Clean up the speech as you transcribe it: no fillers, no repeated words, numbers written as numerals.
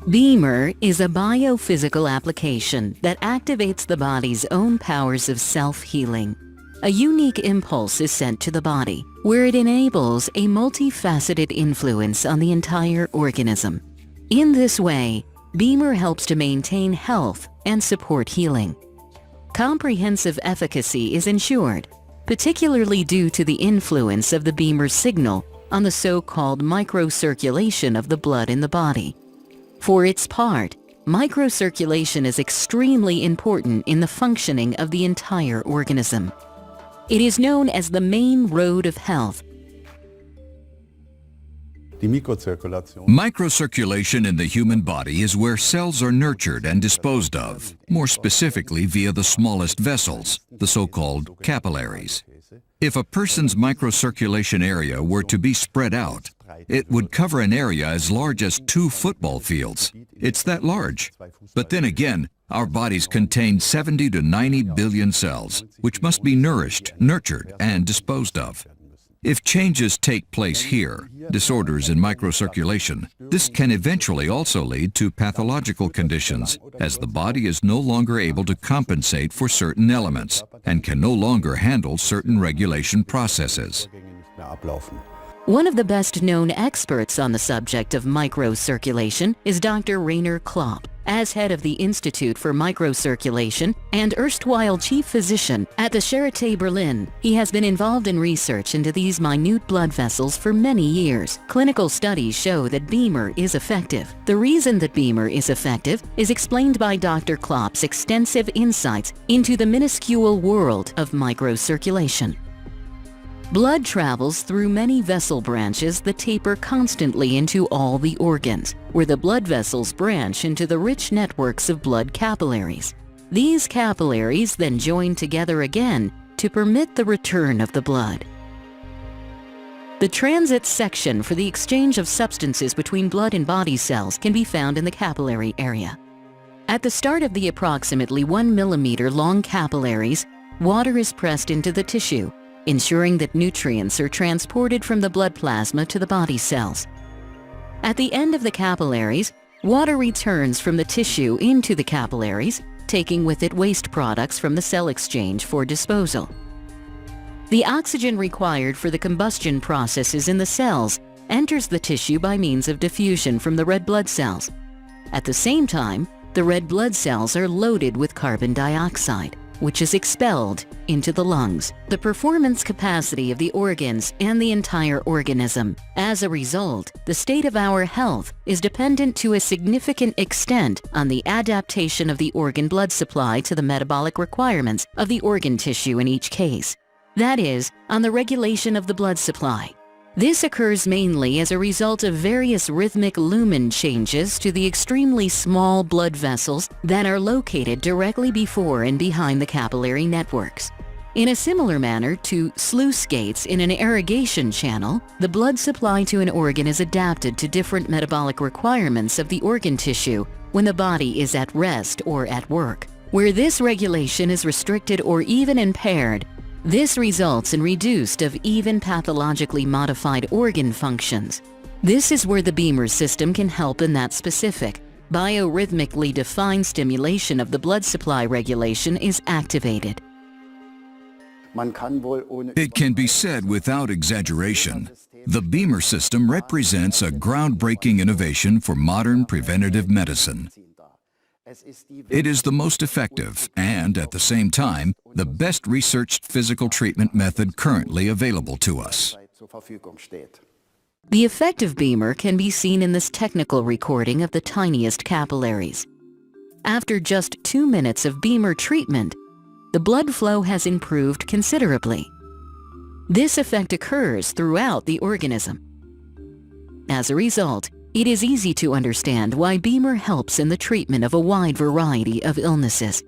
BEMER is a biophysical application that activates the body's own powers of self-healing. A unique impulse is sent to the body, where it enables a multifaceted influence on the entire organism. In this way, BEMER helps to maintain health and support healing. Comprehensive efficacy is ensured, particularly due to the influence of the BEMER signal on the so-called microcirculation of the blood in the body. For its part, microcirculation is extremely important in the functioning of the entire organism. It is known as the main road of health. Microcirculation in the human body is where cells are nurtured and disposed of, more specifically via the smallest vessels, the so-called capillaries. If a person's microcirculation area were to be spread out, it would cover an area as large as 2 football fields. It's that large. But then again, our bodies contain 70 to 90 billion cells, which must be nourished, nurtured, and disposed of. If changes take place here, disorders in microcirculation, this can eventually also lead to pathological conditions, as the body is no longer able to compensate for certain elements and can no longer handle certain regulation processes. One of the best-known experts on the subject of microcirculation is Dr. Rainer Klopp. As head of the Institute for Microcirculation and erstwhile chief physician at the Charité Berlin, he has been involved in research into these minute blood vessels for many years. Clinical studies show that BEMER is effective. The reason that BEMER is effective is explained by Dr. Klopp's extensive insights into the minuscule world of microcirculation. Blood travels through many vessel branches that taper constantly into all the organs, where the blood vessels branch into the rich networks of blood capillaries. These capillaries then join together again to permit the return of the blood. The transit section for the exchange of substances between blood and body cells can be found in the capillary area. At the start of the approximately 1 millimeter long capillaries, water is pressed into the tissue, ensuring that nutrients are transported from the blood plasma to the body cells. At the end of the capillaries, water returns from the tissue into the capillaries, taking with it waste products from the cell exchange for disposal. The oxygen required for the combustion processes in the cells enters the tissue by means of diffusion from the red blood cells. At the same time, the red blood cells are loaded with carbon dioxide, which is expelled into the lungs. The performance capacity of the organs and the entire organism. As a result, the state of our health is dependent to a significant extent on the adaptation of the organ blood supply to the metabolic requirements of the organ tissue in each case. That is, on the regulation of the blood supply. This occurs mainly as a result of various rhythmic lumen changes to the extremely small blood vessels that are located directly before and behind the capillary networks. In a similar manner to sluice gates in an irrigation channel, the blood supply to an organ is adapted to different metabolic requirements of the organ tissue when the body is at rest or at work. Where this regulation is restricted or even impaired, this results in reduced of even pathologically modified organ functions. This is where the BEMER system can help in that specific, biorhythmically defined stimulation of the blood supply regulation is activated. It can be said without exaggeration, the BEMER system represents a groundbreaking innovation for modern preventative medicine. It is the most effective and, at the same time, the best researched physical treatment method currently available to us. The effect of BEMER can be seen in this technical recording of the tiniest capillaries. After just 2 minutes of BEMER treatment, the blood flow has improved considerably. This effect occurs throughout the organism. As a result, it is easy to understand why BEMER helps in the treatment of a wide variety of illnesses.